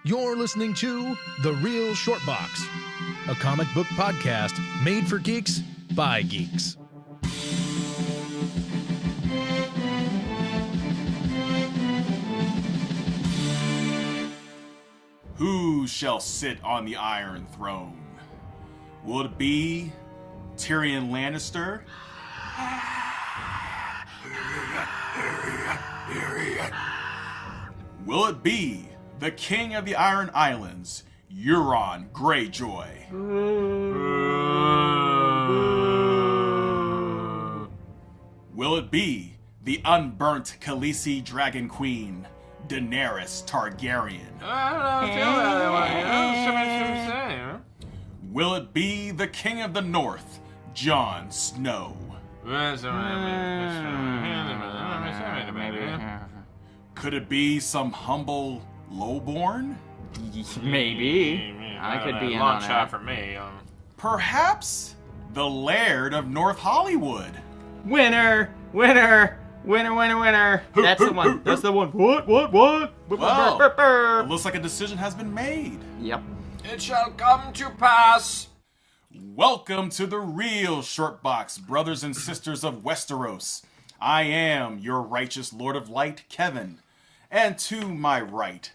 You're listening to The Real Short Box, a comic book podcast made for geeks by geeks. Who shall sit on the Iron Throne? Will it be Tyrion Lannister? Will it be the King of the Iron Islands, Euron Greyjoy? Will it be the unburnt Khaleesi Dragon Queen, Daenerys Targaryen? Will it be the King of the North, Jon Snow? Could it be some humble lowborn? Maybe. I could be in long on shot that. for me. Perhaps the Laird of North Hollywood? Winner! Winner! Winner, winner, winner! That's the one. That's the one. What? Well, it looks like a decision has been made. Yep. It shall come to pass. Welcome to the Real Short Box, brothers and sisters of Westeros. I am your righteous Lord of Light, Kevin. And to my right,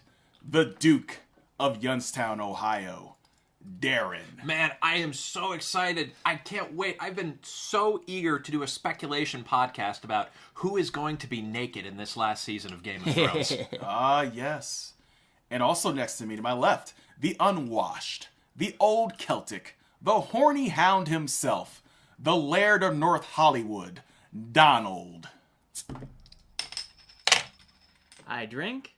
the Duke of Youngstown, Ohio, Darren. Man, I am so excited. I can't wait. I've been so eager to do a speculation podcast about who is going to be naked in this last season of Game of Thrones. Ah, yes. And also next to me, to my left, the unwashed, the old Celtic, the horny hound himself, the Laird of North Hollywood, Donald. I drink,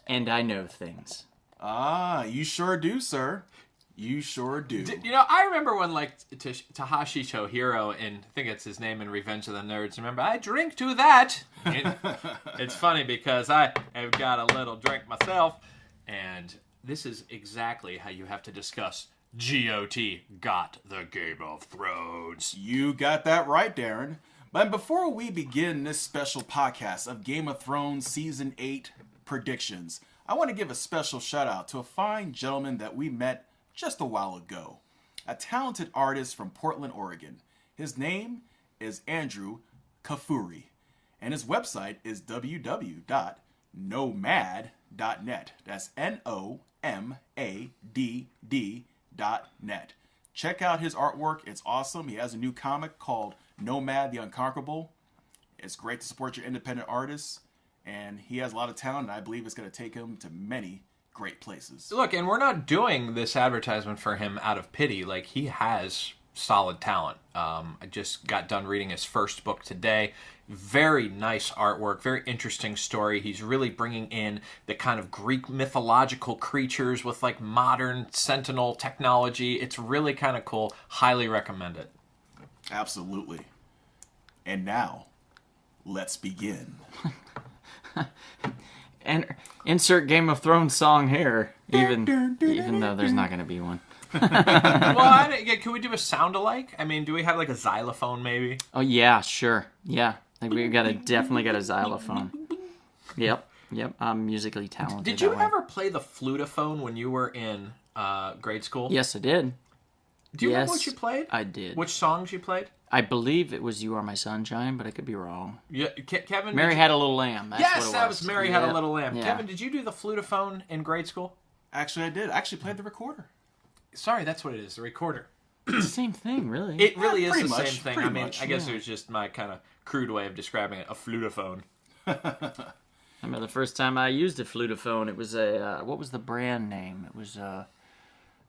and I know things. Ah, you sure do, sir. You sure do. You know, I remember when, like, Tahashi Tohiro in, I think it's his name in Revenge of the Nerds, remember, I drink to that. It's funny because I have got a little drink myself, and this is exactly how you have to discuss GOT, Got the Game of Thrones. You got that right, Darren. But before we begin this special podcast of Game of Thrones Season 8 predictions, I want to give a special shout out to a fine gentleman that we met just a while ago. A talented artist from Portland, Oregon. His name is Andrew Kafuri, and his website is www.nomad.net. That's NOMADD.net. Check out his artwork. It's awesome. He has a new comic called Nomad the Unconquerable. It's great to support your independent artists, and he has a lot of talent, and I believe it's going to take him to many great places. Look, and we're not doing this advertisement for him out of pity. Like, he has solid talent. I just got done reading his first book today. Very nice artwork, very interesting story. He's really bringing in the kind of Greek mythological creatures with, like, modern Sentinel technology. It's really kind of cool. Highly recommend it. Absolutely. And now, let's begin. And insert Game of Thrones song here, even though there's not going to be one. Well, can we do a sound alike? I mean, do we have, like, a xylophone, maybe? Oh yeah, sure, yeah. Like we definitely got a xylophone. Yep. I'm musically talented. Did you that way. ever play the flutophone when you were in grade school? Yes, I did. Do you remember what you played? I did. Which songs you played? I believe it was "You Are My Sunshine," but I could be wrong. Yeah, Kevin. Mary did Had a Little Lamb. That's yes, what it that was Mary Had a Yep. Little Lamb. Yeah. Kevin, did you do the flutophone in grade school? Actually, I did. I actually played the recorder. Sorry, that's what it is. The recorder. It's the same thing, really. It really is pretty the much, same thing. pretty I mean, much, I guess yeah. it was just my kind of crude way of describing it. A flutophone. I remember the first time I used a flutophone. It was a what was the brand name? It was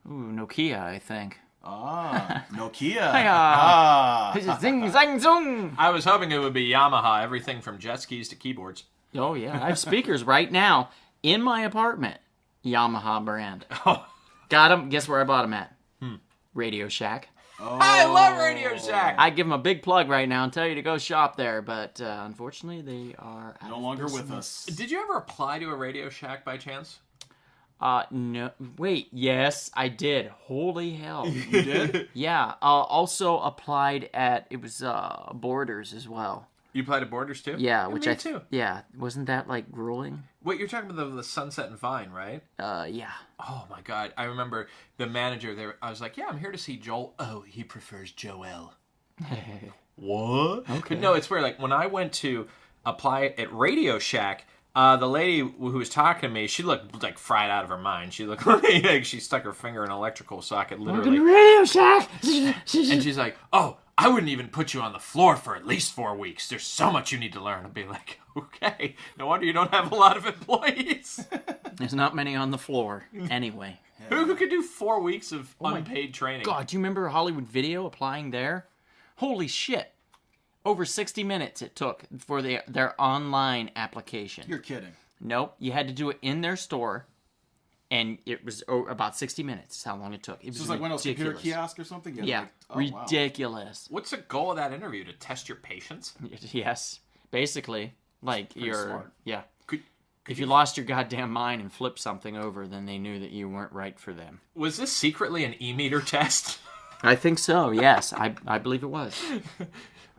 Nokia, I think. Ah, Nokia. Zing zang zung. I was hoping it would be Yamaha. Everything from jet skis to keyboards. Oh yeah, I have speakers right now in my apartment. Yamaha brand. Oh. Got them. Guess where I bought them at? Radio Shack. I love Radio Shack. I'd give them a big plug right now and tell you to go shop there, but unfortunately they are out No of longer with business. us. Did you ever apply to a Radio Shack by chance? No. Wait, yes, I did. Holy hell. You did? Yeah. Also applied at, it was Borders as well. You played at Borders too? Yeah, which me too. Yeah, wasn't that like grueling? Wait, you're talking about the Sunset and Vine, right? Yeah. Oh my god, I remember the manager there. I was like, "Yeah, I'm here to see Joel." Oh, he prefers Joel. What? Okay. But no, it's weird. Like when I went to apply at Radio Shack, the lady who was talking to me, she looked like fried out of her mind. She looked like she stuck her finger in an electrical socket, literally. Radio Shack. And she's like, "Oh, I wouldn't even put you on the floor for at least 4 weeks. There's so much you need to learn." I'd be like, "Okay, no wonder you don't have a lot of employees." There's not many on the floor anyway. Who could do 4 weeks of unpaid training? God, do you remember Hollywood Video applying there? Holy shit. Over 60 minutes it took for their online application. You're kidding. Nope, you had to do it in their store, and it was about 60 minutes. Is how long it took. It was It's like one of those computer ridiculous. kiosks or something? Yeah, Like, oh, wow. ridiculous. What's the goal of that interview? To test your patience? Yes, basically, like you're smart. yeah. Could If you lost your goddamn mind and flipped something over, then they knew that you weren't right for them. Was this secretly an e-meter test? I think so. Yes, I believe it was.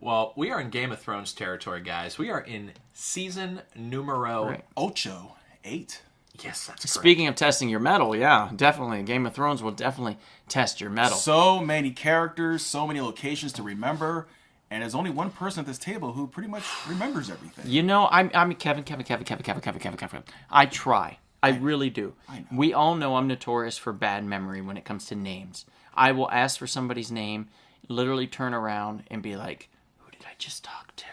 Well, we are in Game of Thrones territory, guys. We are in season numero... Right. Ocho. 8. Yes, that's correct. Speaking of testing your metal, yeah, definitely. Game of Thrones will definitely test your metal. So many characters, so many locations to remember, and there's only one person at this table who pretty much remembers everything. You know, I'm Kevin. I try. I really do. I know. We all know I'm notorious for bad memory when it comes to names. I will ask for somebody's name, literally turn around and be like, "Who did I just talk to?"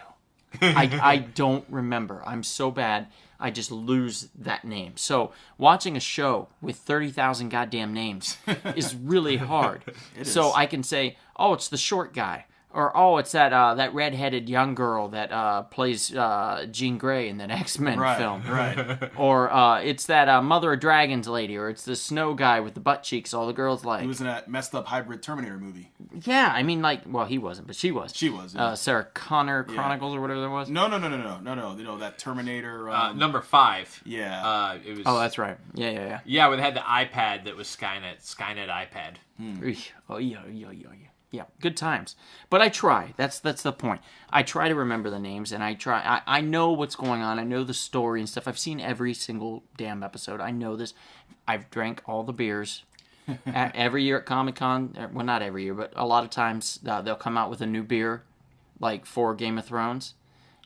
I don't remember. I'm so bad. I just lose that name. So watching a show with 30,000 goddamn names is really hard. So is. I can say, "Oh, it's the short guy," or "Oh, it's that redheaded young girl that plays Jean Grey in that X-Men film," Right. or it's that Mother of Dragons lady, or it's the snow guy with the butt cheeks all the girls like. He was in that messed up hybrid Terminator movie. Yeah, I mean, like, well, he wasn't, but she was. She was, yeah. Sarah Connor Chronicles or whatever that was. No. You know, that Terminator. Number 5. Yeah. It was... Oh, that's right. Yeah. Yeah, we had the iPad that was Skynet iPad. Eesh. Oh, yeah. Yeah, good times. But I try. That's the point. I try to remember the names, and I try. I know what's going on. I know the story and stuff. I've seen every single damn episode. I know this. I've drank all the beers. Every year at Comic-Con, well, not every year, but a lot of times they'll come out with a new beer, like for Game of Thrones,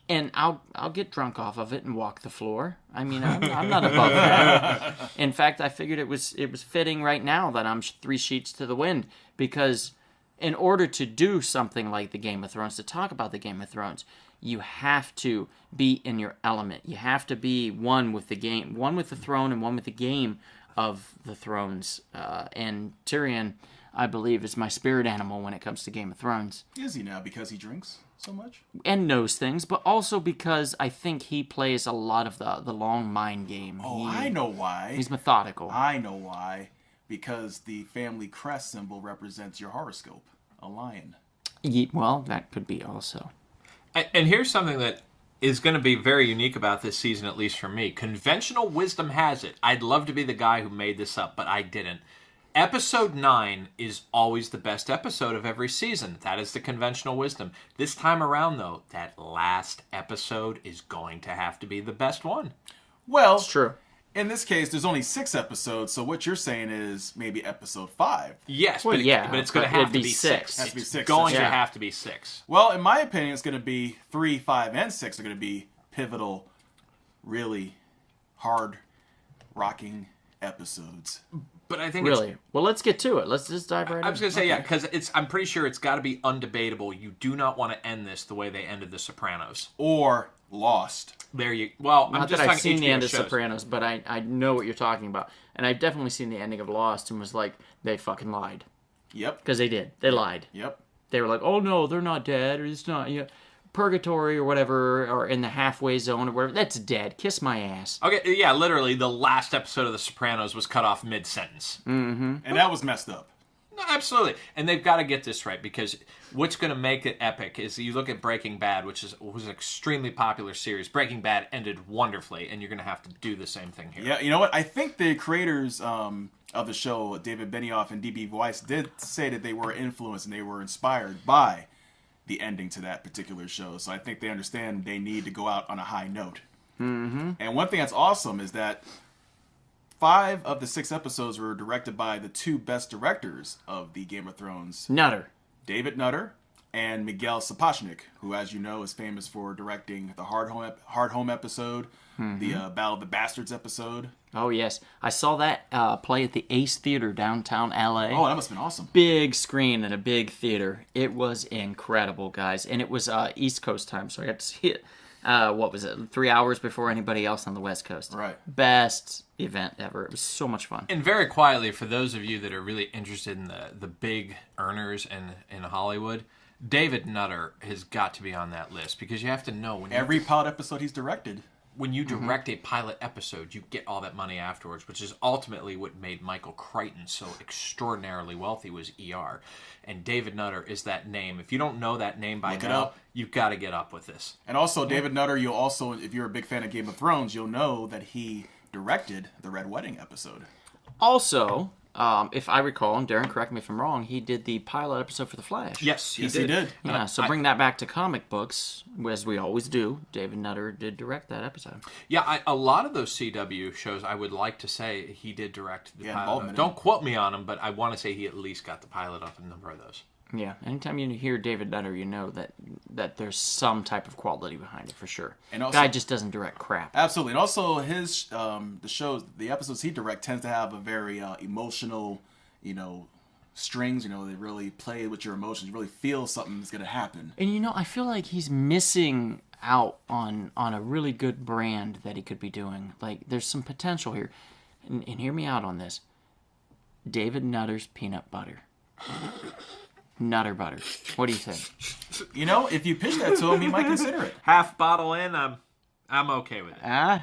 and I'll get drunk off of it and walk the floor. I mean, I'm not above that. In fact, I figured it was fitting right now that I'm 3 sheets to the wind, because in order to do something like the Game of Thrones, to talk about the Game of Thrones, you have to be in your element. You have to be one with the game, one with the throne, and one with the game of the Thrones. And Tyrion, I believe, is my spirit animal when it comes to Game of Thrones. Is he now because he drinks so much? And knows things, but also because I think he plays a lot of the long mind game. Oh, I know why. He's methodical. I know why. Because the family crest symbol represents your horoscope, a lion. Well, that could be also. And here's something that is going to be very unique about this season, at least for me. Conventional wisdom has it. I'd love to be the guy who made this up, but I didn't. Episode 9 is always the best episode of every season. That is the conventional wisdom. This time around, though, that last episode is going to have to be the best one. Well, It's true. in this case, there's only 6 episodes, so what you're saying is maybe episode 5. Yes, Well, but, yeah, but it's going to but have it'd to be be 6. 6. Has to be It's 6. going to Yeah. have to be 6. Well, in my opinion, it's going to be 3, 5, and 6 are going to be pivotal, really hard rocking episodes. But I think Really? Well, let's get to it. Let's just dive right in. I was going to say, yeah, because I'm pretty sure it's got to be undebatable. You do not want to end this the way they ended The Sopranos. Or Lost. There you... Well, I'm Not just that I've talking seen the HBO end of shows. Sopranos, but I know what you're talking about. And I've definitely seen the ending of Lost and was like, they fucking lied. Yep. Because they did. They lied. Yep. They were like, oh no, they're not dead, or it's not, purgatory or whatever, or in the halfway zone or whatever. That's dead. Kiss my ass. Okay, yeah, literally, the last episode of The Sopranos was cut off mid-sentence. And that was messed up. No, absolutely. And they've got to get this right, because what's going to make it epic is you look at Breaking Bad, which was an extremely popular series. Breaking Bad ended wonderfully, and you're going to have to do the same thing here. Yeah, you know what? I think the creators of the show, David Benioff and D.B. Weiss, did say that they were influenced and they were inspired by the ending to that particular show. So I think they understand they need to go out on a high note. Mm-hmm. And one thing that's awesome is that 5 of the 6 episodes were directed by the 2 best directors of the Game of Thrones, Nutter. David Nutter and Miguel Sapochnik, who, as you know, is famous for directing the Hard Home episode, the Battle of the Bastards episode. Oh, yes. I saw that play at the Ace Theater downtown LA. Oh, that must have been awesome. Big screen in a big theater. It was incredible, guys. And it was East Coast time, so I got to see it, 3 hours before anybody else on the West Coast. Right. Best event ever. It was so much fun. And very quietly, for those of you that are really interested in the big earners in Hollywood, David Nutter has got to be on that list, because you have to know when Every pilot episode he's directed. when you direct a pilot episode, you get all that money afterwards, which is ultimately what made Michael Crichton so extraordinarily wealthy, was ER. And David Nutter is that name. If you don't know that name by Look it now, up. you've got to get up with this. And also, David Nutter, you'll also, if you're a big fan of Game of Thrones, you'll know that he directed the Red Wedding episode. Also, if I recall, and Darren, correct me if I'm wrong, he did the pilot episode for The Flash. Yes, Yes, he did. Yeah, so bring that back to comic books, as we always do. David Nutter did direct that episode. Yeah, a lot of those CW shows, I would like to say he did direct the pilot. involvement. Don't quote me on him, but I want to say he at least got the pilot of a number of those. Yeah, anytime you hear David Nutter, you know that there's some type of quality behind it for sure. And also- Guy just doesn't direct crap. Absolutely. And also, his the episodes he directs tends to have a very emotional, strings. They really play with your emotions. You really feel something's going to happen. And I feel like he's missing out on a really good brand that he could be doing. Like, there's some potential here. And hear me out on this. David Nutter's peanut butter. Nutter butter. What do you think? If you pitch that to him, he might consider it. Half bottle in, I'm okay with it. I'm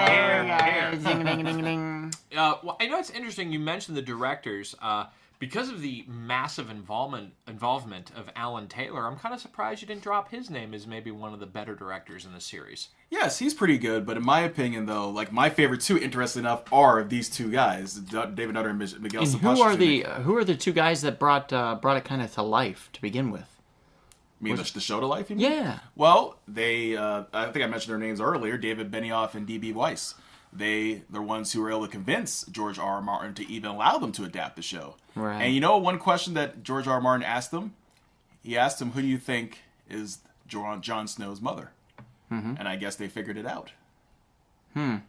okay. Here. Ding, ding, ding, ding. Well, I know it's interesting you mentioned the directors. Because of the massive involvement of Alan Taylor, I'm kind of surprised you didn't drop his name as maybe one of the better directors in the series. Yes, he's pretty good, but in my opinion, though, my favorite 2, interesting enough, are these 2 guys, David Nutter and Miguel And Sapochnik. who are the 2 guys that brought it kind of to life to begin with? You mean the show to life, you mean? Yeah. Well, they, I think I mentioned their names earlier, David Benioff and D.B. Weiss. They're ones who were able to convince George R. R. Martin to even allow them to adapt the show. Right. And one question that George R. R. Martin asked them? He asked them, who do you think is Jon Snow's mother? Mm-hmm. And I guess they figured it out. And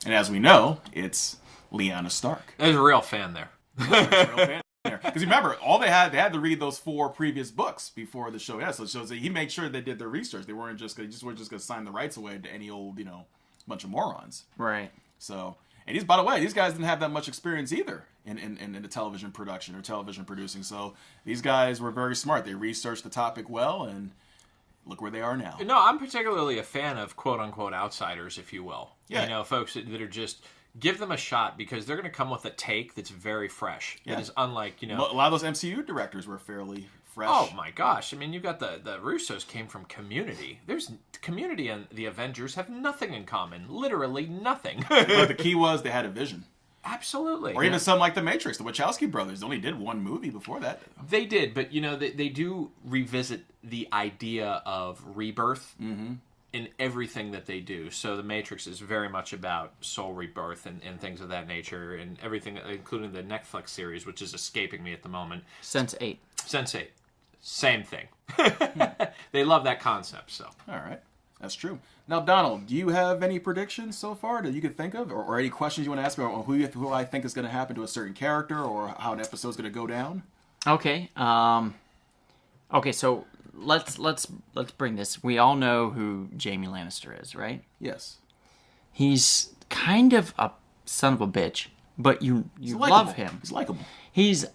as we know, it's Lyanna Stark. There's a real fan there. Because remember, they had to read those 4 previous books before the show. Yeah, so it shows that he made sure they did their research. They weren't just going to sign the rights away to any old, bunch of morons. Right. So, and by the way, these guys didn't have that much experience either in the television production or television producing. So these guys were very smart. They researched the topic well, and look where they are now. No, I'm particularly a fan of quote-unquote outsiders, if you will. Yeah. Folks that are just... Give them a shot, because they're going to come with a take that's very fresh. Yeah. That is unlike, A lot of those MCU directors were fairly fresh. Oh my gosh! I mean, you've got the Russos came from Community. Community and the Avengers have nothing in common. Literally nothing. But the key was they had a vision. Absolutely. Or even something like The Matrix. The Wachowski brothers only did 1 movie before that. They did, but they do revisit the idea of rebirth in everything that they do. So The Matrix is very much about soul rebirth and things of that nature, and everything, including the Netflix series, which is escaping me at the moment. Sense8. Sense8. Same thing. They love that concept, so. All right. That's true. Now, Donald, do you have any predictions so far that you could think of? Or any questions you want to ask me on who I think is going to happen to a certain character, or how an episode's going to go down? Okay. Okay, so let's bring this. We all know who Jaime Lannister is, right? Yes. He's kind of a son of a bitch, but you love him. He's likable. He's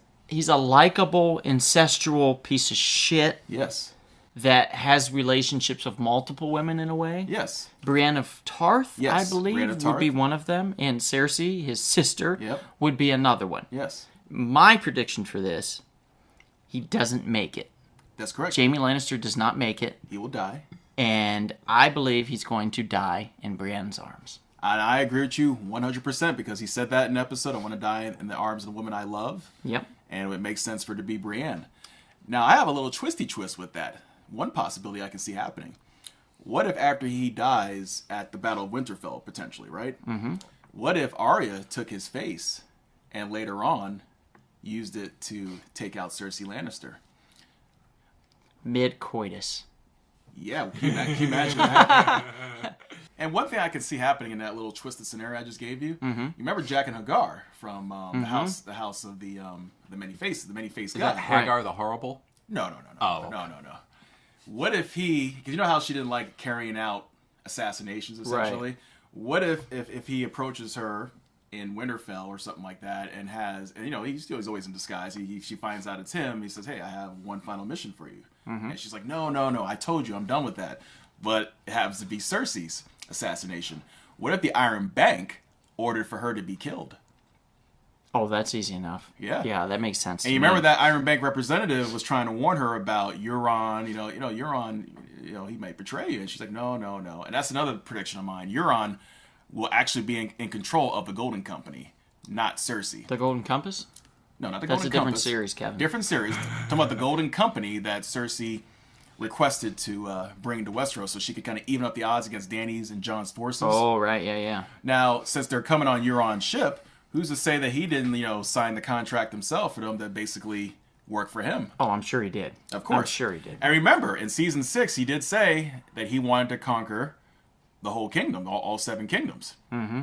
a likable, incestual piece of shit Yes. that has relationships with multiple women in a way. Yes. Brienne of Tarth, Yes, I believe, Brienne of would be Tarth. one of them, and Cersei, his sister, Yep. would be another one. Yes. My prediction for this, he doesn't make it. That's correct. Jaime Lannister does not make it, He will die. and I believe he's going to die in Brienne's arms. And I agree with you 100% because he said that in an episode, I want to die in the arms of the woman I love. Yep. And it makes sense for it to be Brienne. Now, I have a little twisty twist with that. One possibility I can see happening. What if after he dies at the Battle of Winterfell, potentially, right? Mm-hmm. What if Arya took his face and later on used it to take out Cersei Lannister? Mid-coitus. Yeah, can you imagine that? And one thing I can see happening in that little twisted scenario I just gave you, you remember Jack and Hagar from the house of the many faces, the many faced Is guy. that Hagar the Horrible? No. Oh, okay. No. What if because you know how she didn't like carrying out assassinations, essentially? Right. What if he approaches her in Winterfell or something like that and he's always in disguise. She finds out it's him. He says, hey, I have one final mission for you. And she's like, no, I told you, I'm done with that. But it happens to be Cersei's assassination. What if the Iron Bank ordered for her to be killed? Oh, that's easy enough. Yeah. Yeah, that makes sense. And you remember that Iron Bank representative was trying to warn her about Euron, Euron, he might betray you. And she's like, no. And that's another prediction of mine. Euron will actually be in control of the Golden Company, not Cersei. The Golden Compass? No, not the That's Golden a different Compass. series, Kevin. Different series. Talking about the Golden Company that Cersei requested to bring to Westeros so she could kind of even up the odds against Dany's and Jon's forces. Oh, right, yeah. Now, since they're coming on Euron's ship, who's to say that he didn't, sign the contract himself for them to basically work for him? Oh, I'm sure he did. Of course. I'm sure he did. And remember, in season 6, he did say that he wanted to conquer the whole kingdom, all 7 kingdoms. Mm-hmm.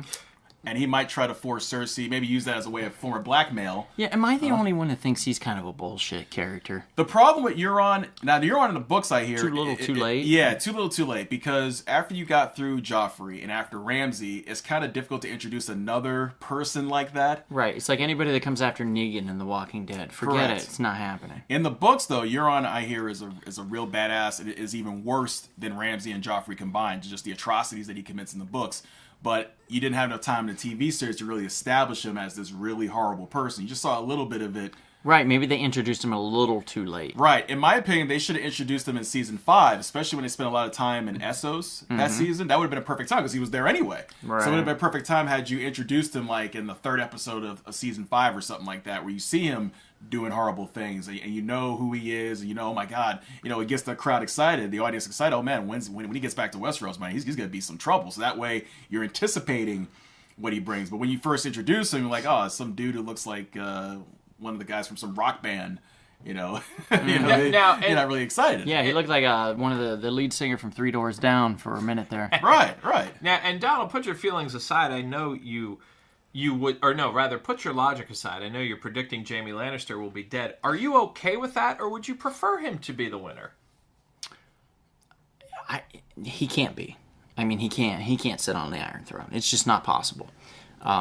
And he might try to force Cersei, maybe use that as a way of form of blackmail. Yeah, am I the only one that thinks he's kind of a bullshit character? The problem with Euron, now the Euron in the books I hear... Too little, too late? Yeah, too little, too late. Because after you got through Joffrey and after Ramsay, it's kind of difficult to introduce another person like that. Right, it's like anybody that comes after Negan in The Walking Dead. Forget Correct. it, it's not happening. In the books, though, Euron, I hear, is a real badass. It is even worse than Ramsay and Joffrey combined. Just the atrocities that he commits in the books. But you didn't have enough time in the TV series to really establish him as this really horrible person. You just saw a little bit of it. Right, maybe they introduced him a little too late. Right. In my opinion, they should have introduced him in season 5, especially when they spent a lot of time in Essos that season. That would have been a perfect time because he was there anyway. Right. So it would have been a perfect time had you introduced him like in the 3rd episode of season 5 or something like that, where you see him doing horrible things and you know who he is and oh my god, it gets the crowd excited, the audience excited. Oh man, when he gets back to Westeros, man, he's gonna be some trouble. So that way you're anticipating what he brings. But when you first introduce him, you're like, oh, some dude who looks like one of the guys from some rock band, you're not really excited. Yeah, he looked like one of the lead singer from Three Doors Down for a minute there. Right. Now, and Donald, put your feelings aside. I know you would, or no, rather, put your logic aside. I know you're predicting Jaime Lannister will be dead. Are you okay with that, or would you prefer him to be the winner? He can't be. I mean, he can't sit on the Iron Throne. It's just not possible.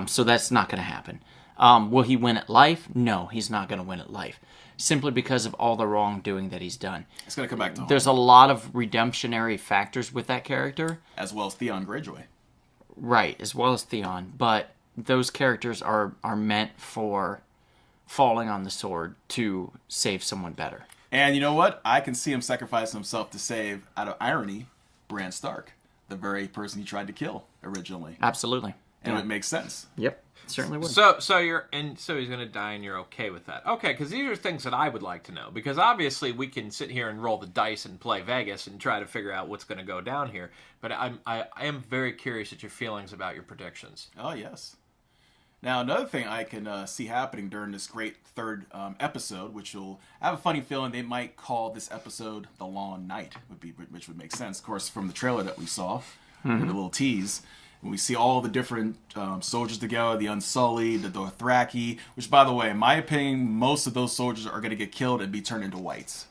So that's not going to happen. Will he win at life? No, he's not going to win at life. Simply because of all the wrongdoing that he's done. It's going to come back to home. There's a lot of redemptionary factors with that character. As well as Theon Greyjoy. Right, as well as Theon. But those characters are meant for falling on the sword to save someone better. And you know what? I can see him sacrificing himself to save, out of irony, Bran Stark, the very person he tried to kill originally. Absolutely. And it makes sense. Yep, certainly would. So he's going to die, and you're okay with that? Okay, because these are things that I would like to know. Because obviously we can sit here and roll the dice and play Vegas and try to figure out what's going to go down here. But I am very curious at your feelings about your predictions. Oh yes. Now, another thing I can see happening during this great 3rd episode, which I have a funny feeling they might call this episode The Long Night, which would make sense, of course, from the trailer that we saw, the little tease. When we see all the different soldiers together, the Unsullied, the Dothraki, which, by the way, in my opinion, most of those soldiers are going to get killed and be turned into whites.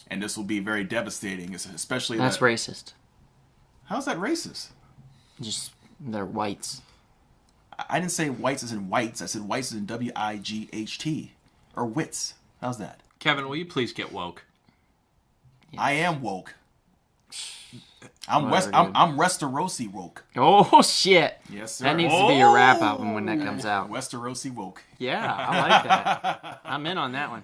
And this will be very devastating, especially... That's racist. How's that racist? Just, they're whites. I didn't say whites as in whites. I said whites as in W-I-G-H-T. Or wits. How's that? Kevin, will you please get woke? Yes. I am woke. I'm Whatever, dude. I'm Westerosi woke. Oh, shit. Yes, sir. That needs to be your rap album when that comes out. Westerosi woke. Yeah, I like that. I'm in on that one.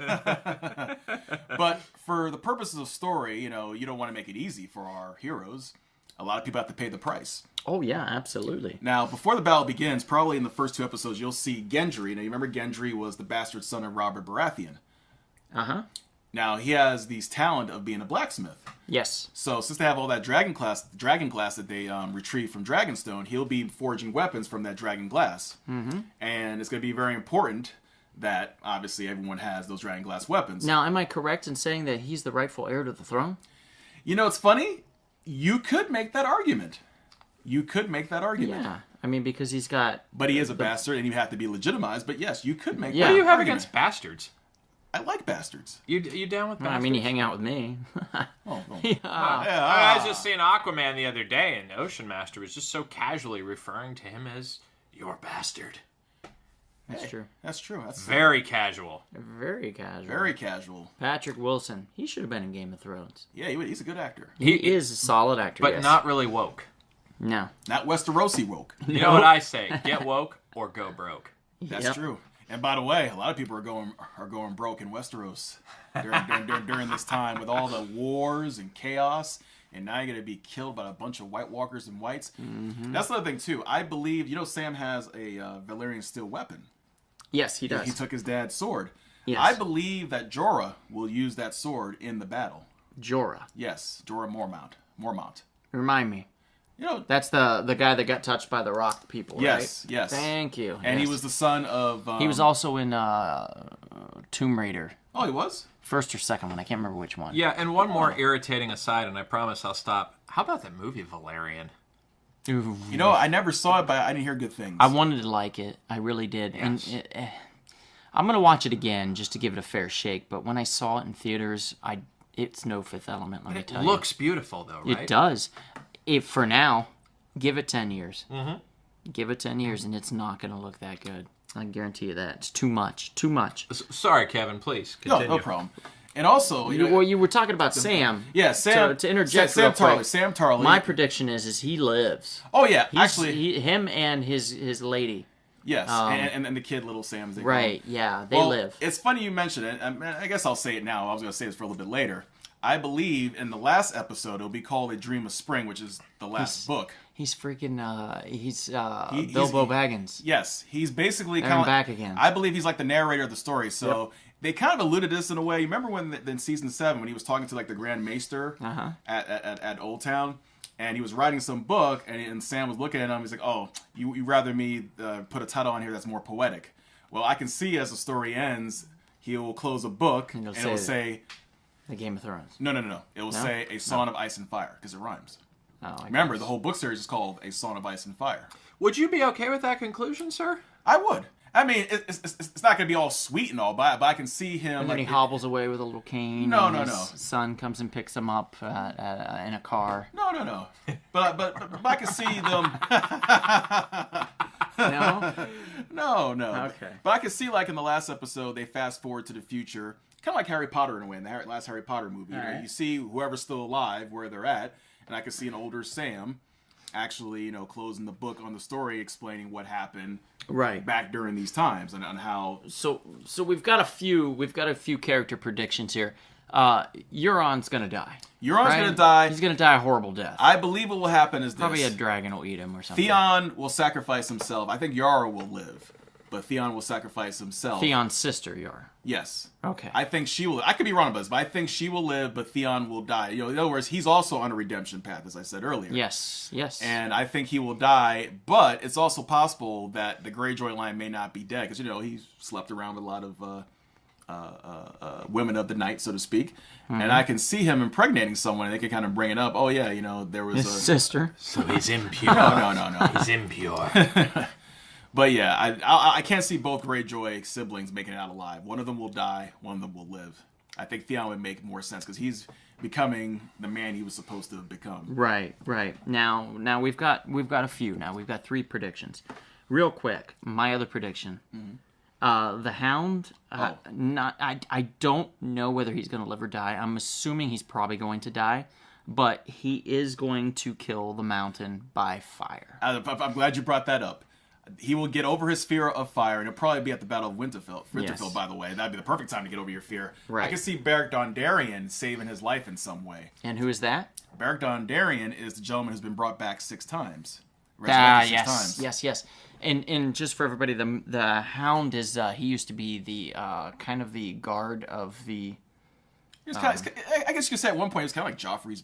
But for the purposes of story, you don't want to make it easy for our heroes. A lot of people have to pay the price. Oh, yeah, absolutely. Now, before the battle begins, probably in the first 2 episodes, you'll see Gendry. Now, you remember Gendry was the bastard son of Robert Baratheon. Uh-huh. Now, he has these talent of being a blacksmith. Yes. So since they have all that dragon glass that they retrieve from Dragonstone, he'll be forging weapons from that dragon glass. Mm-hmm. And it's going to be very important that, obviously, everyone has those dragon glass weapons. Now, am I correct in saying that he's the rightful heir to the throne? You know, it's funny. You could make that argument. Yeah. I mean, because he's got... But he is a bastard, and you have to be legitimized. But yes, you could make Yeah. that What do you have argument. against bastards? I like bastards. You down with bastards? I mean, you hang out with me. I was just seeing Aquaman the other day, and Ocean Master was just so casually referring to him as your bastard. That's true. That's true. That's Very casual. Very casual. very casual. Patrick Wilson. He should have been in Game of Thrones. Yeah, he's a good actor. He is a solid actor, But yes. not really woke. No. Not Westerosi woke. You know what I say? Get woke or go broke. That's Yep. true. And by the way, a lot of people are going broke in Westeros during this time with all the wars and chaos. And now you're going to be killed by a bunch of White Walkers and Whites. Mm-hmm. That's another thing, too. I believe, Sam has a Valyrian steel weapon. Yes, he does. He took his dad's sword. Yes. I believe that Jorah will use that sword in the battle. Jorah. Yes, Jorah Mormont. Remind me. That's the guy that got touched by the rock people, Yes, right? yes. Thank you. And he Yes. was the son of... He was also in Tomb Raider. Oh, he was? First or second one. I can't remember which one. Yeah, and one more irritating aside, and I promise I'll stop. How about that movie Valerian? Ooh. I never saw it, but I didn't hear good things. I wanted to like it. I really did. Yes. And I'm going to watch it again just to give it a fair shake. But when I saw it in theaters, it's no Fifth Element, let me It tell looks beautiful, though, you. right? It does. For now, give it 10 years. Mm-hmm. Give it 10 years, and it's not going to look that good. I guarantee you that. It's too much. Too much. Sorry, Kevin, please continue. No problem. And also... You were talking about Sam. Yeah, Sam... To interject Sam real quick, Tarly. Sam Tarly. My prediction is he lives. Oh, yeah. Actually... Him and his lady. Yes. And the kid, Little Sam, as they call him. Right, yeah. They Well, live. It's funny you mention it. I guess I'll say it now. I was going to say this for a little bit later. I believe in the last episode, it'll be called A Dream of Spring, which is the last book. He's freaking, Bilbo Baggins. Yes, he's basically They're kind of back again. I believe he's like the narrator of the story. So they kind of alluded to this in a way. You remember when in season 7 when he was talking to like the Grand Maester at Old Town, and he was writing some book, and Sam was looking at him. He's like, "Oh, you rather me put a title on here that's more poetic?" Well, I can see as the story ends, he will close a book and it will say. The Game of Thrones. No. It will say A Song of Ice and Fire because it rhymes. Oh, Remember, the whole book series is called A Song of Ice and Fire. Would you be okay with that conclusion, sir? I would. I mean, it's not going to be all sweet and all, but I can see him. And then he hobbles away with a little cane. No. His son comes and picks him up in a car. No. But I can see them. No? No. Okay. But I can see, like, in the last episode, they fast forward to the future. Kind of like Harry Potter in a way, in the last Harry Potter movie. Right. You see whoever's still alive, where they're at, and I can see an older Sam actually, closing the book on the story, explaining what happened Right. back during these times and on how. So we've got a few character predictions here. Euron's gonna die. Euron's gonna die. He's gonna die a horrible death. I believe what will happen is Probably a this. dragon will eat him or something. Theon will sacrifice himself. I think Yara will live, but Theon will sacrifice himself. Theon's sister, Yara. Yes. Okay. I think she will. I could be wrong about this, but I think she will live, but Theon will die. In other words, he's also on a redemption path, as I said earlier. Yes. And I think he will die, but it's also possible that the Greyjoy line may not be dead, because, he slept around with a lot of women of the night, so to speak. Mm-hmm. And I can see him impregnating someone, and they can kind of bring it up. Oh, yeah, there was His sister. So he's impure. No. He's impure. But yeah, I can't see both Greyjoy siblings making it out alive. One of them will die, one of them will live. I think Theon would make more sense because he's becoming the man he was supposed to have become. Right. Now we've got a few. Now we've got 3 predictions. Real quick, my other prediction. The Hound. I don't know whether he's going to live or die. I'm assuming he's probably going to die, but he is going to kill the Mountain by fire. I'm glad you brought that up. He will get over his fear of fire, and it'll probably be at the Battle of Winterfell. Yes. By the way. That'd be the perfect time to get over your fear. Right. I can see Beric Dondarrion saving his life in some way. And who is that? Beric Dondarrion is the gentleman who's been brought back 6 times. Resurrected 6 times. Yes. And just for everybody, the Hound is he used to be the kind of the guard of the He was kind of, I guess you could say at one point he was kind of like Joffrey's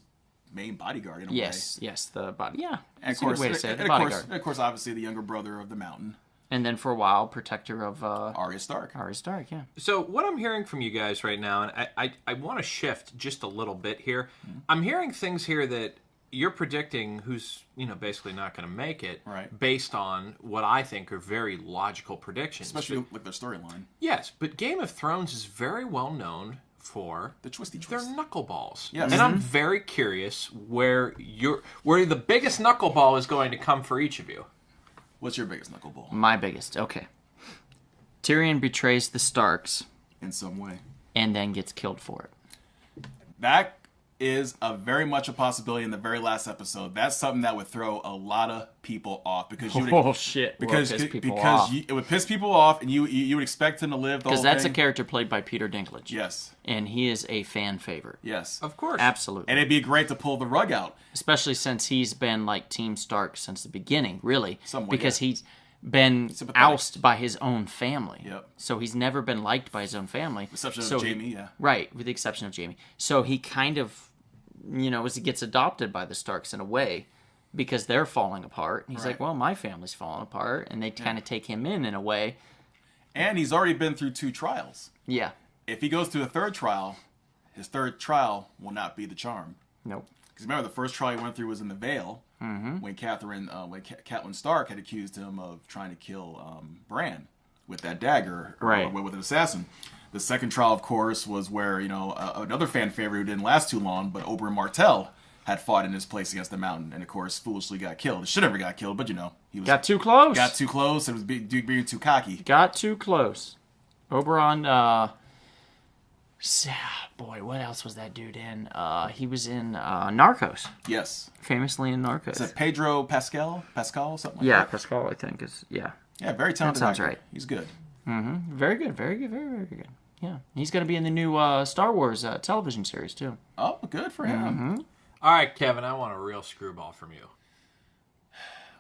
main bodyguard in a way. Yes, the body. Yeah, And that's a good way to say it. The and bodyguard. of course, obviously the younger brother of the Mountain, And then for a while, protector of Arya Stark. Arya Stark. Yeah. So what I'm hearing from you guys right now, and I want to shift just a little bit here. I'm hearing things here that you're predicting who's basically not going to make it, Right. based on what I think are very logical predictions. Especially with their storyline. Yes, but Game of Thrones is very well known for The twisty their twist. knuckleballs. Yes. And I'm very curious where the biggest knuckleball is going to come for each of you. What's your biggest knuckleball? My biggest. Okay. Tyrion betrays the Starks In some way. and then gets killed for it. That is very much a possibility in the very last episode. That's something that would throw a lot of people off because you would, Oh shit! because Will piss people because off. it would piss people off, and you would expect him to live the whole Because that's a thing. character played by Peter Dinklage. Yes, And he is a fan favorite. yes, Of course. Absolutely. and it'd be great to pull the rug out. Especially since he's been like Team Stark since the beginning, really. Somewhat, because yeah. he's been Sympathetic. ousted by his own family. Yep. So he's never been liked by his own family. With the exception So of he- Jamie, yeah. Right, with the exception of Jamie. So he kind of, as he gets adopted by the Starks in a way, because they're falling apart. And he's Right. like, well, my family's falling apart. And they kind of take him in a way. And he's already been through 2 trials. Yeah. If he goes through a 3rd trial, his 3rd trial will not be the charm. Nope. Because remember, the first trial he went through was in the Vale, when Catelyn Stark had accused him of trying to kill Bran with that dagger, or Right. with an assassin. The second trial, of course, was where another fan favorite who didn't last too long, but Oberyn Martell had fought in his place against the Mountain, and of course, foolishly got killed. He should never got killed, but he was Got too close. got too close and was being too cocky. Got too close. Oberon, boy, what else was that dude in? He was in Narcos. Yes, Famously in Narcos. is it Pedro Pascal, something like Yeah, that? Pascal, I think is yeah. Yeah, very talented. sounds actor. right. He's good. Very good, very good, very very good. Yeah, he's gonna be in the new Star Wars television series too. Oh, good for him. All right, Kevin, I want a real screwball from you.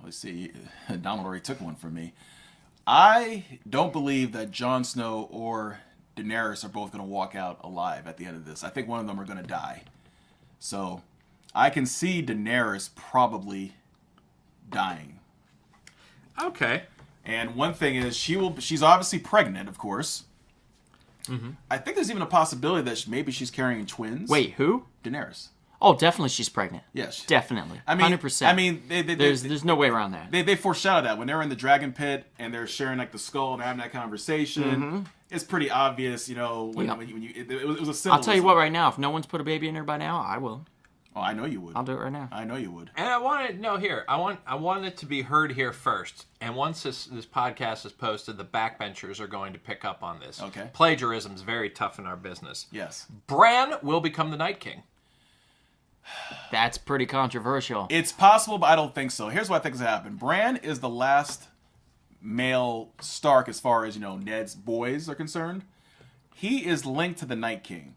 Let's see. Donald already took one from me. I don't believe that Jon Snow or Daenerys are both going to walk out alive at the end of this. I think one of them are going to die. So I can see Daenerys probably dying. Okay. And one thing is she's obviously pregnant, of course. I think there's even a possibility that maybe she's carrying twins. Wait, who? Daenerys. Oh, definitely she's pregnant. Yes. Definitely. I mean, 100%. I mean, there's no way around that. They foreshadowed that when they're in the dragon pit and they're sharing like the skull and having that conversation. It's pretty obvious, when you it was a symbolism. I'll tell you what, right now, if no one's put a baby in her by now, I will. Oh, I know you would. I'll do it right now. I know you would. And I want to know here. I want it to be heard here first. And once this podcast is posted, the backbenchers are going to pick up on this. Okay. Plagiarism's very tough in our business. Yes. Bran will become the Night King. That's pretty controversial. It's possible, but I don't think so. Here's what I think is going to happen. Bran is the last male Stark as far as, Ned's boys are concerned. He is linked to the Night King.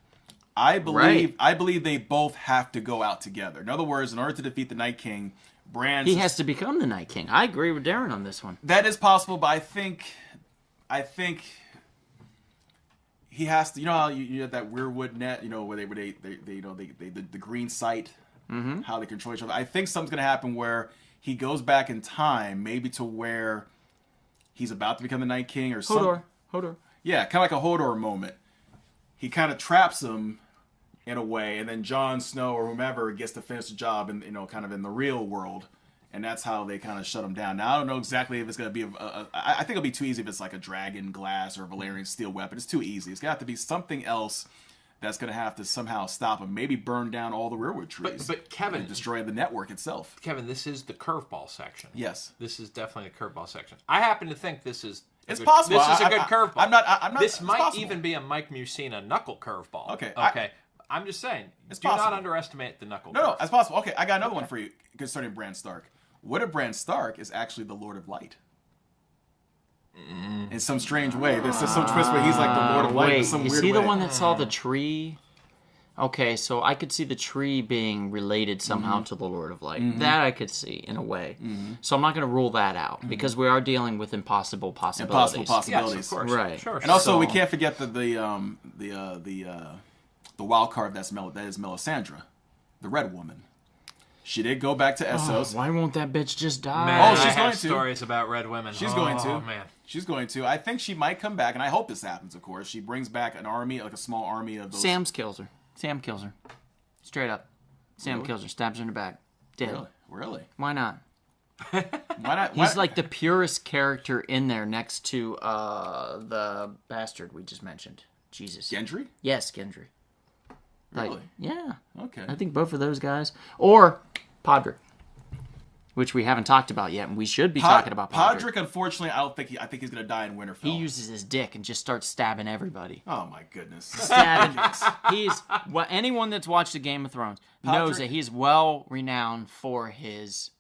I believe they both have to go out together. In other words, in order to defeat the Night King, Bran He has to become the Night King. I agree with Darren on this one. That is possible, but I think he has to. You know how you have that weirwood net, where they the green sight, how they control each other. I think something's gonna happen where he goes back in time, maybe to where he's about to become the Night King or something. Hodor. Yeah, kind of like a Hodor moment. He kind of traps him in a way, and then Jon Snow or whomever gets to finish the job, in kind of in the real world. And that's how they kind of shut him down. Now, I don't know exactly if it's going to be I think it'll be too easy if it's like a dragon glass or a Valyrian steel weapon. It's too easy. It's going to have to be something else that's going to have to somehow stop him. Maybe burn down all the weirwood trees. But Kevin, and destroy the network itself. Kevin, this is the curveball section. Yes. This is definitely the curveball section. I happen to think this is It's possible. This is a good curveball. I'm not. This it's might possible. even be a Mike Musina knuckle curveball. Okay, I'm just saying. It's do possible. not underestimate the knuckle. No, curve. that's possible. Okay, I got another one for you concerning Bran Stark. What if Bran Stark is actually the Lord of Light? In some strange way. There's just some twist where he's like the Lord of Light in Wait, some is weird he the way. one that saw the tree? Okay, so I could see the tree being related somehow to the Lord of Light. That I could see in a way. So I'm not going to rule that out because we are dealing with impossible possibilities. Impossible possibilities. Yes, of course. Right. Sure. And also, So- we can't forget the the wild card that is Melisandre, the Red Woman. She did go back to Essos. Why won't that bitch just die? Man, she's I have going to. stories about red women. She's going to. Oh, man. She's going to. I think she might come back, and I hope this happens, of course. She brings back an army, like a small army of those. Sam kills her. Straight up. Sam kills her. Stabs her in the back. Dead. Really? Why not? Why not? He's like the purest character in there next to the bastard we just mentioned. Jesus. Gendry? Yes, Gendry. Like, Really? yeah. Okay. I think both of those guys. Or Podrick, which we haven't talked about yet, and we should be talking about Podrick. Podrick, unfortunately, I think he's going to die in Winterfell. He uses his dick and just starts stabbing everybody. Oh, my goodness. Stabbing. Anyone that's watched the Game of Thrones knows Podrick- that he's well renowned for his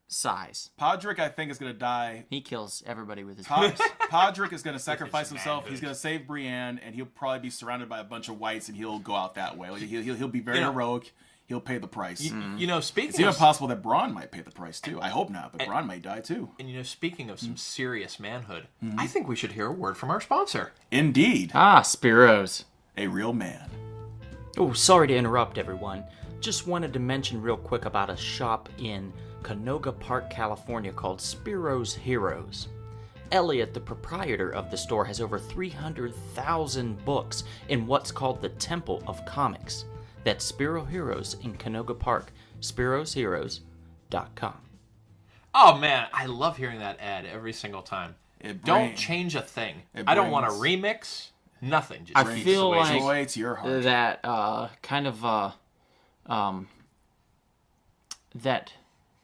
size. Podrick, I think, is going to die. He kills everybody with his Podrick is going to sacrifice himself. He's going to save Brienne, and he'll probably be surrounded by a bunch of whites, and he'll go out that way. Like, he'll be very heroic. He'll pay the price. You know, speaking It's even of possible that Bronn might pay the price too. I hope not, but Bronn might die too. and you know, speaking of some serious manhood, I think we should hear a word from our sponsor. Indeed, Spiros. a real man. Oh, sorry to interrupt, everyone. Just wanted to mention real quick about a shop in Canoga Park, California called Spiro's Heroes. Elliot, the proprietor of the store, has over 300,000 books in what's called the Temple of Comics. That's Spiro Heroes in Canoga Park, spirosheroes.com. Oh man, I love hearing that ad every single time. Don't brings- change a thing. it I don't want a brings- remix. Nothing. Just I brings feel away like- Joy to your heart. That that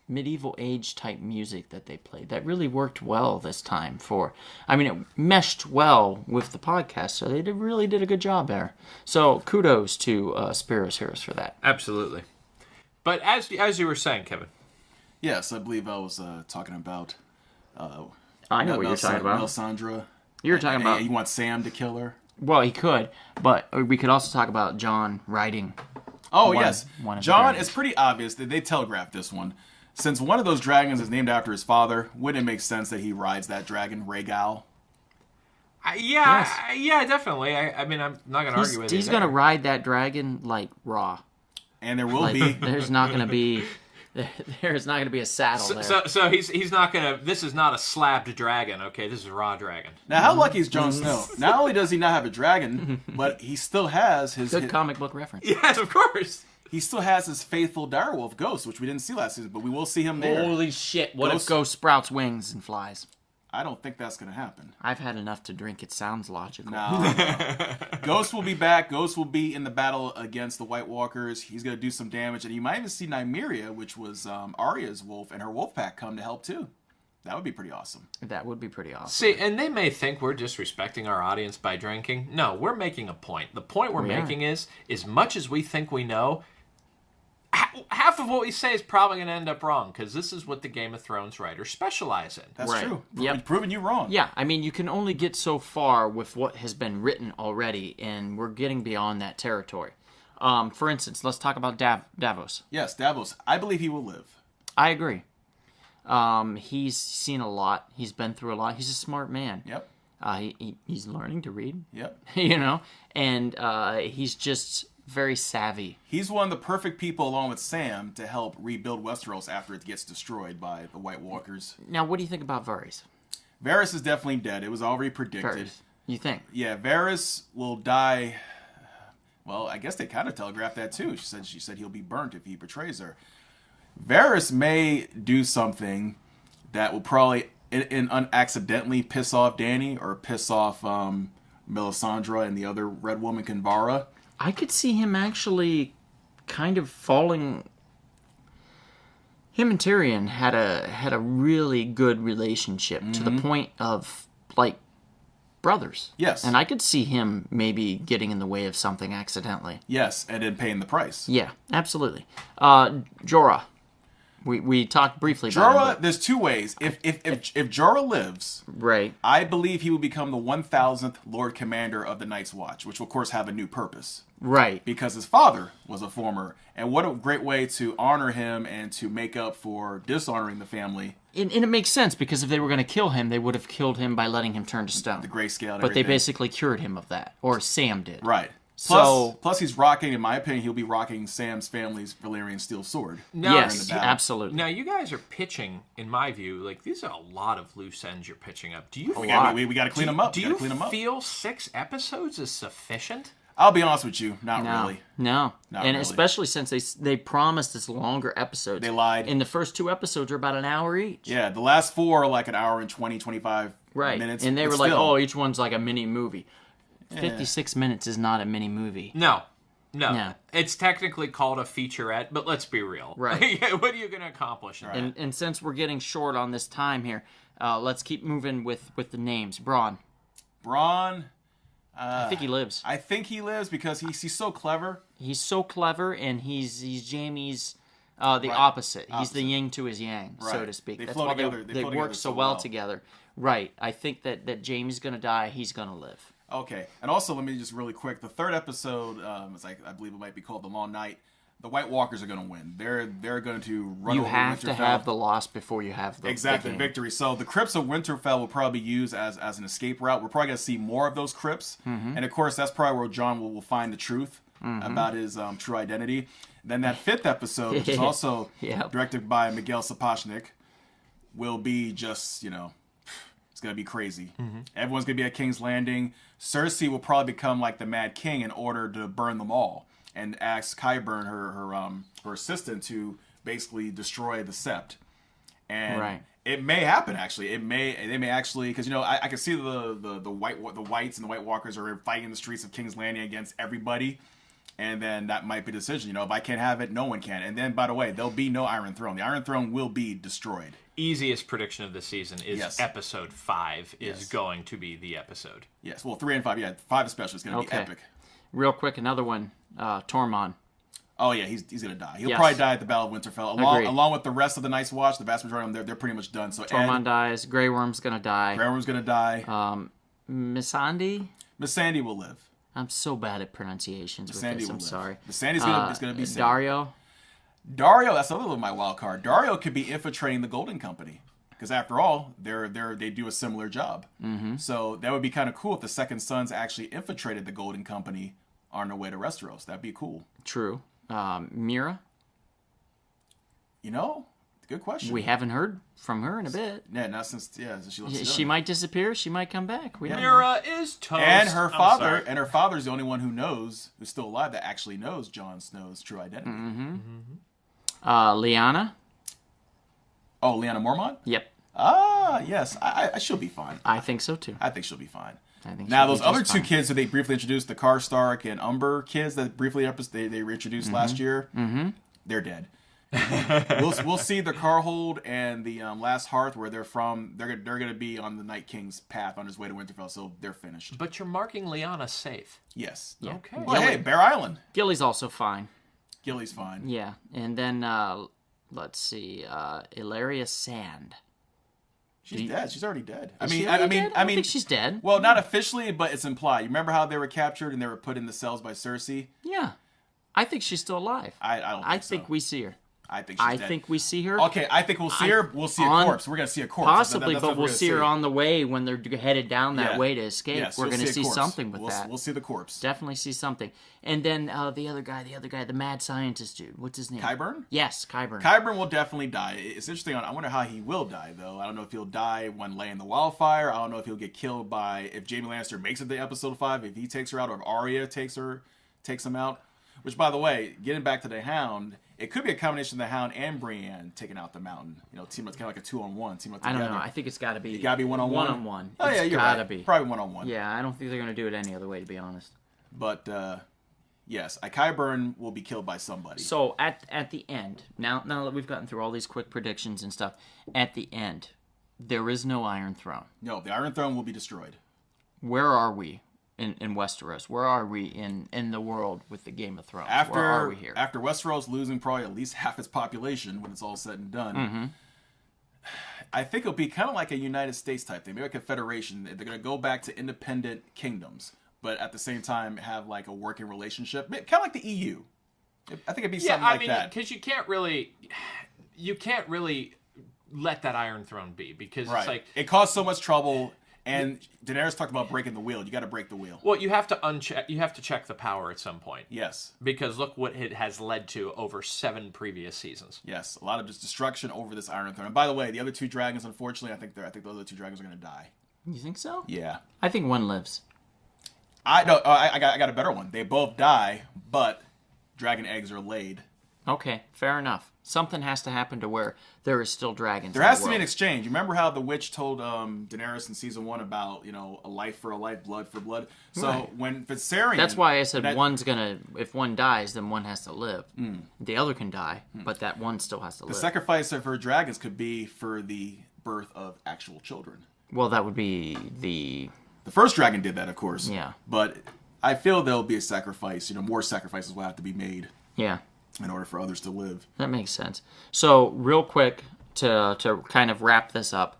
medieval age type music that they played that really worked well this time it meshed well with the podcast, so they really did a good job there. So kudos to Spiro's Heroes for that. Absolutely. But as you were saying, Kevin. Yes, I believe I was talking about. I know what you're talking about. Melisandre. You're talking about, You want Sam to kill her? well, he could, but we could also talk about John writing. Oh, One- yes. one of the John, dragons. it's pretty obvious that they telegraphed this one. Since one of those dragons is named after his father, wouldn't it make sense that he rides that dragon, Rhaegal? Yeah, definitely. I mean, I'm not going to argue with you. He's going to ride that dragon like raw. And there will Like, be... there's not going to be a saddle there. So he's not going to. This is not a slabbed dragon. Okay, this is a raw dragon. Now, how lucky is Jon Snow? Not only does he not have a dragon, but he still has Good comic book reference. Yes, of course. he still has his faithful direwolf Ghost, which we didn't see last season, but we will see him there. Holy shit, what Ghost- if Ghost sprouts wings and flies? I don't think that's going to happen. I've had enough to drink. It sounds logical. No. Ghost will be back. Ghost will be in the battle against the White Walkers. He's going to do some damage, and you might even see Nymeria, which was Arya's wolf, and her wolf pack come to help too. That would be pretty awesome. That would be pretty awesome. See, and they may think we're disrespecting our audience by drinking. No, we're making a point. The point we're We are. making is, as much as we think we know, half of what we say is probably going to end up wrong, because this is what the Game of Thrones writers specialize in. That's Right. true. Yep. Proving you wrong. Yeah, I mean, you can only get so far with what has been written already, and we're getting beyond that territory. For instance, let's talk about Davos. Yes, Davos. I believe he will live. I agree. He's seen a lot. He's been through a lot. He's a smart man. Yep. He's learning to read. Yep. You know, and he's just very savvy. He's one of the perfect people, along with Sam, to help rebuild Westeros after it gets destroyed by the White Walkers. Now, what do you think about Varys? Varys is definitely dead. It was already predicted. Varys, you think? Yeah, Varys will die. Well, I guess they kind of telegraphed that too. She said he'll be burnt if he betrays her. Varys may do something that will probably accidentally piss off Dany or piss off Melisandre and the other Red Woman, Kinvara. I could see him actually kind of falling. Him and Tyrion had a really good relationship to the point of like brothers. Yes. And I could see him maybe getting in the way of something accidentally. Yes, and then paying the price. Yeah, absolutely. Jorah. We talked briefly about him. Jorah, there's two ways. If Jorah lives, Right. I believe he will become the 1,000th Lord Commander of the Night's Watch, which will, of course, have a new purpose. Right. Because his father was a former, and what a great way to honor him and to make up for dishonoring the family. And it makes sense, because if they were going to kill him, they would have killed him by letting him turn to stone. The grayscale and But they everything. basically cured him of that. Or Sam did. Right. Plus, he's rocking, in my opinion, he'll be rocking Sam's family's Valyrian steel sword. No, yes, in the battle. absolutely. Now, you guys are pitching, in my view, like, these are a lot of loose ends you're pitching up. Do you We got to clean them up. Do We gotta you clean them up. feel 6 episodes is sufficient? I'll be honest with you, not No, really. no, Not and really. especially since they promised us longer episodes. They lied. And the first 2 episodes are about an hour each. Yeah, the last 4 are like an hour and 20, 25 Right. minutes. And they but were like, still. oh, each one's like a mini movie. 56 minutes is not a mini movie. No. No. It's technically called a featurette, but let's be real. Right. What are you going to accomplish in that? And since we're getting short on this time here, let's keep moving with the names. Braun. Braun, I think he lives. I think he lives because he's so clever. He's so clever, and he's Jaime's the opposite. He's the yin to his yang, so Right. to speak. They That's flow why together- they they flow work together so so well well. together. Right. I think that Jaime's going to die. He's going to live. Okay, and also let me just really quick. The 3rd episode, it's like I believe it might be called the Long Night. The White Walkers are going to win. They're going to run. You over have to Winterfell. have the loss before you have the Exactly, the game. victory. So the crypts of Winterfell will probably be used as an escape route. We're probably going to see more of those crypts, Mm-hmm. and of course that's probably where Jon will find the truth about his true identity. Then that 5th episode, which is also Yep. directed by Miguel Sapochnik, will be just it's going to be crazy. Everyone's going to be at King's Landing. Cersei will probably become like the Mad King in order to burn them all, and ask Qyburn, her assistant, to basically destroy the Sept. And Right. it may happen actually. They may actually, because I can see the whites and the White Walkers are fighting in the streets of King's Landing against everybody, and then that might be a decision. If I can't have it, no one can. And then, by the way, there'll be no Iron Throne. The Iron Throne will be destroyed. Easiest prediction of the season is Yes. episode 5 is Yes. going to be the episode. Yes, well, 3 and 5, yeah, 5 especially is going to Okay. be epic. Real quick, another one. Tormund. Oh yeah, he's going to die. He'll Yes. probably die at the Battle of Winterfell, Agreed. along with the rest of the Night's Watch. The vast majority of them, they're pretty much done. So Tormund dies. Grey Worm's going to die. Grey Worm's going to die. Missandei. Miss Sandy will live. I'm so bad at pronunciations with Sandy this. will I'm live. sorry. Miss Sandy's going to be safe. Dario. Dario, that's another of my wild card. Dario could be infiltrating the Golden Company, because after all, they do a similar job. Mm-hmm. So that would be kind of cool if the Second Sons actually infiltrated the Golden Company on their way to Westeros. That'd be cool. True. Mira. Good question. We haven't heard from her in a bit. Yeah, not since she left. She might disappear. She might come back. We don't know. Mira is toast. And her I'm father, sorry. and her father's the only one who's still alive, that actually knows Jon Snow's true identity. Mm-hmm. Lyanna. Oh, Lyanna Mormont? Yep. Yes. I she'll be fine. I think so too. I think she'll be fine. I think Now she'll be those other just 2 fine. kids that they briefly introduced, the Karstark and Umber kids that briefly they reintroduced last year, they're dead. we'll see the Carhold and the Last Hearth, where they're from. They're going to be on the Night King's path on his way to Winterfell, so they're finished. But you're marking Lyanna safe. Yes. Yeah. Okay. Well, hey, Bear Island. Gilly's also fine. Gilly's fine. Yeah. And then let's see. Ilaria Sand. She's dead. She's already dead. Is she already dead? I don't think she's dead. Well, not officially, but it's implied. You remember how they were captured and they were put in the cells by Cersei? Yeah. I think she's still alive. I don't. I Think so. think we see her. I think she's I dead. think we see her. Okay, I think we'll see her. We'll see a on- corpse. We're gonna see a corpse. Possibly, That's but what we'll we're see her gonna on the way when they're headed down that Yeah. way to escape. Yes, We're you'll going to a see corpse. something with We'll- that. We'll see the corpse. Definitely see something. And then the other guy, the mad scientist dude. What's his name? Qyburn? Yes, Qyburn. Qyburn will definitely die. It's interesting. I wonder how he will die, though. I don't know if he'll die when laying the wildfire. I don't know if he'll get killed by if Jaime Lannister makes it to episode 5, if he takes her out, or if Arya takes him out. Which, by the way, getting back to the Hound, it could be a combination of the Hound and Brienne taking out the Mountain. Team up kind of like a 2-on-1. Team up I together. don't know. I think it's got to be. It got to be 1-on-1. 1-on-1. Oh yeah, It's you're gotta right. be. Probably 1-on-1. Yeah, I don't think they're going to do it any other way, to be honest. But yes, Qyburn will be killed by somebody. So at the end, now that we've gotten through all these quick predictions and stuff, at the end, there is no Iron Throne. No, the Iron Throne will be destroyed. Where are we in Westeros? Where are we in the world with the Game of Thrones? Where are we here? After Westeros losing probably at least half its population when it's all said and done, Mm-hmm. I think it'll be kind of like a United States type thing, maybe like a federation. They're going to go back to independent kingdoms, but at the same time have like a working relationship, kind of like the EU. I think it'd be something like that. because you can't really let that Iron Throne be, because Right. it's like It caused so much trouble. And Daenerys talked about breaking the wheel. You got to break the wheel. Well, you have to uncheck. You have to check the power at some point. Yes. Because look what it has led to over 7 previous seasons. Yes. A lot of just destruction over this Iron Throne. And by the way, the other 2 dragons, unfortunately, I think those other 2 dragons are going to die. You think so? Yeah. I think one lives. I got a better one. They both die, but dragon eggs are laid. Okay, fair enough. Something has to happen to where there is still dragons. There has to be an exchange. You remember how the witch told Daenerys in season 1 about, a life for a life, blood for blood? So Right. when Viserion... That's why I said if one dies, then one has to live. The other can die, but that one still has to The live. sacrifice of her dragons could be for the birth of actual children. Well, that would be the... The first dragon did that, of course. Yeah. But I feel there'll be a sacrifice. More sacrifices will have to be made Yeah, in order for others to live. that makes sense. So, real quick, to kind of wrap this up,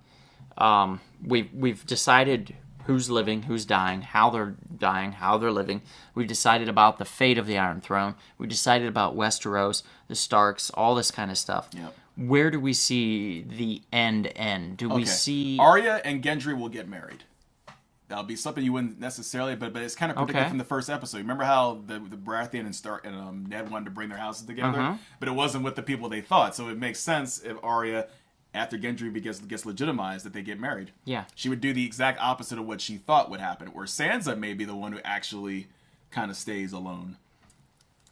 we've decided who's living, who's dying, how they're living. We've decided about the fate of the Iron Throne. We decided about Westeros, the Starks, all this kind of stuff. Yep. Where do we see the end? Do we see... Arya and Gendry will get married. That'll be something you wouldn't necessarily, but it's kind of predicted Okay. from the first episode. Remember how the Baratheon and Stark and Ned wanted to bring their houses together, but it wasn't with the people they thought. So it makes sense if Arya, after Gendry gets legitimized, that they get married. Yeah. She would do the exact opposite of what she thought would happen. Or Sansa may be the one who actually kind of stays alone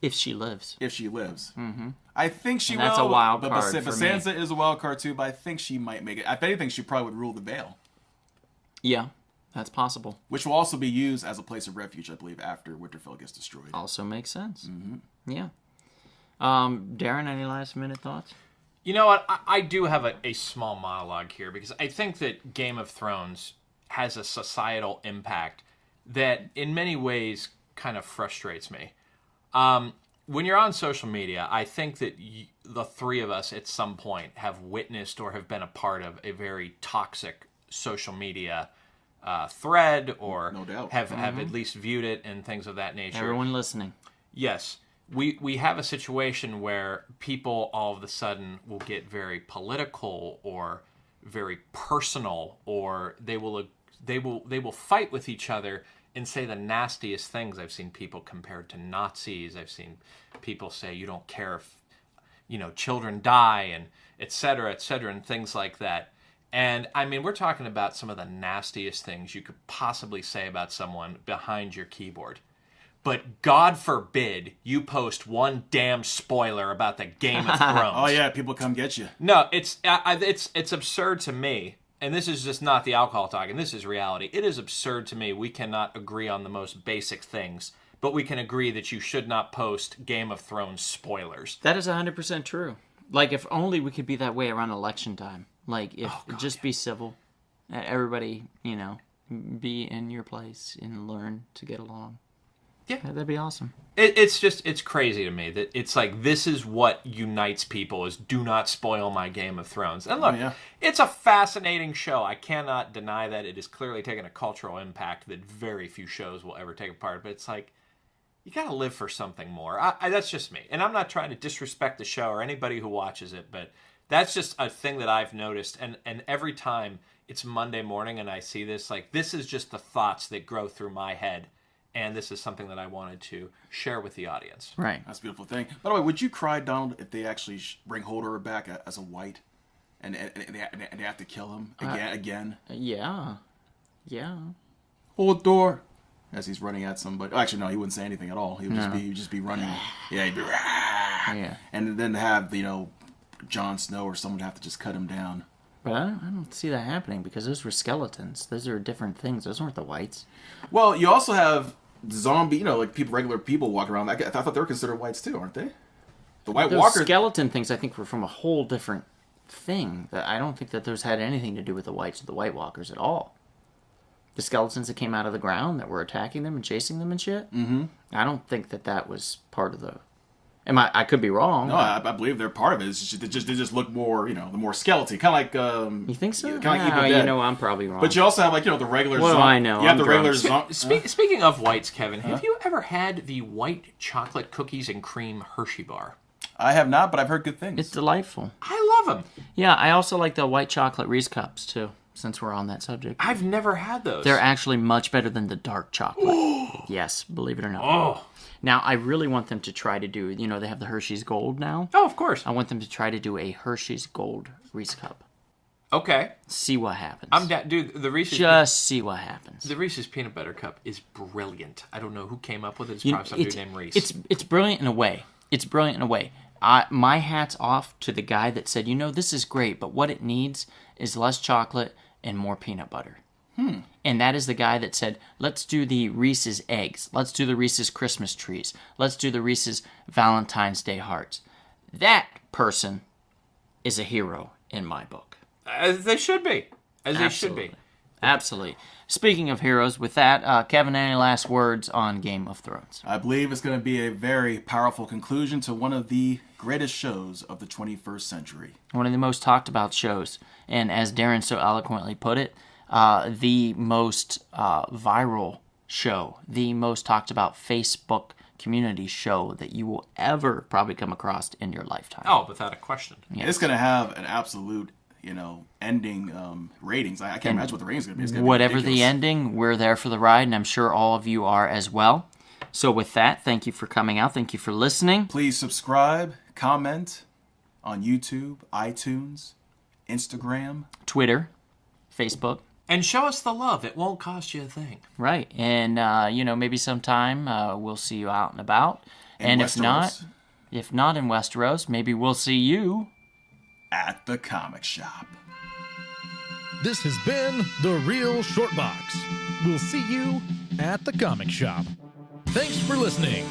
If she lives. if she lives. Mm-hmm. I think she And will. that's a wild but card for me. Sansa is a wild card too. But I think she might make it. If anything, she probably would rule the Vale, Yeah, that's possible. which will also be used as a place of refuge, I believe, after Winterfell gets destroyed. Also makes sense. Yeah. Darren, any last minute thoughts? You know what? I do have a small monologue here because I think that Game of Thrones has a societal impact that in many ways kind of frustrates me. When you're on social media, I think that the 3 of us at some point have witnessed or have been a part of a very toxic social media thread or No doubt. have at least viewed it and things of that nature. Everyone listening. Yes. We have a situation where people all of a sudden will get very political or very personal, or they will fight with each other and say the nastiest things. I've seen people compared to Nazis. I've seen people say you don't care if children die, and et cetera, and things like that. And I mean, we're talking about some of the nastiest things you could possibly say about someone behind your keyboard. But God forbid you post one damn spoiler about the Game of Thrones. Oh yeah, people come get you. No, it's absurd to me, and this is just not the alcohol talking. This is reality. It is absurd to me. We cannot agree on the most basic things, but we can agree that you should not post Game of Thrones spoilers. That is 100% true. Like, if only we could be that way around election time. Like, if be civil. Everybody, be in your place and learn to get along. Yeah. That'd be awesome. It's crazy to me that it's like this is what unites people is do not spoil my Game of Thrones. And look, It's a fascinating show. I cannot deny that it is clearly taken a cultural impact that very few shows will ever take a part. But it's like, you got to live for something more. That's just me. And I'm not trying to disrespect the show or anybody who watches it, but that's just a thing that I've noticed. And every time it's Monday morning and I see this, like this is just the thoughts that grow through my head. And this is something that I wanted to share with the audience. Right. That's a beautiful thing. By the way, would you cry, Donald, if they actually bring Hodor back as a white, and they have to kill him again? Yeah. Hodor, as he's running at somebody. Oh, actually, no, he wouldn't say anything at all. He would just be running. Yeah, he'd be. Yeah. And then have Jon Snow or someone have to just cut him down. But I don't see that happening because those were skeletons. Those are different things. Those weren't the whites. Well, you also have zombie, like regular people walking around. I thought they were considered whites too, aren't they? The White Those Walkers. skeleton things, I think, were from a whole different thing. I don't think that those had anything to do with the whites or the White Walkers at all. The skeletons that came out of the ground that were attacking them and chasing them and shit. Mm-hmm. I don't think that was part of the. I could be wrong. No, I believe they're part of it. It's just, they just look more, the more skeleton, kind of like. You think so? Kind of like Evil Dead. I'm probably wrong. But you also have the regular. What do I know? You have I'm the regular. Speaking of whites, Kevin, have you ever had the white chocolate cookies and cream Hershey bar? I have not, but I've heard good things. It's delightful. I love them. Yeah, I also like the white chocolate Reese cups too. since we're on that subject. I've never had those. They're actually much better than the dark chocolate. Yes, believe it or not. Oh. Now, I really want them to try to do, they have the Hershey's Gold now. Oh, of course. I want them to try to do a Hershey's Gold Reese Cup. Okay. See what happens. I'm down. Dude, the Reese's... Just see what happens. The Reese's Peanut Butter Cup is brilliant. I don't know who came up with it. It's probably some dude named Reese. It's brilliant in a way. It's brilliant in a way. My hat's off to the guy that said, this is great, but what it needs is less chocolate and more peanut butter. And that is the guy that said, let's do the Reese's eggs. Let's do the Reese's Christmas trees. Let's do the Reese's Valentine's Day hearts. That person is a hero in my book. As they should be. They should be. Absolutely. Speaking of heroes, with that, Kevin, any last words on Game of Thrones? I believe it's going to be a very powerful conclusion to one of the greatest shows of the 21st century. One of the most talked about shows. And as Darren so eloquently put it, the most viral show, the most talked about Facebook community show that you will ever probably come across in your lifetime. Oh, without a question. Yes. It's going to have an absolute, ending ratings. I can't imagine what the ratings are going to be. It's gonna be Whatever the ridiculous. ending, we're there for the ride, and I'm sure all of you are as well. So with that, thank you for coming out. Thank you for listening. Please subscribe, comment on YouTube, iTunes, Instagram. Twitter, Facebook. And show us the love. It won't cost you a thing. Right. And, maybe sometime we'll see you out and about. In And Westeros. if not in Westeros, maybe we'll see you At the comic shop. This has been The Real Short Box. We'll see you at the comic shop. Thanks for listening.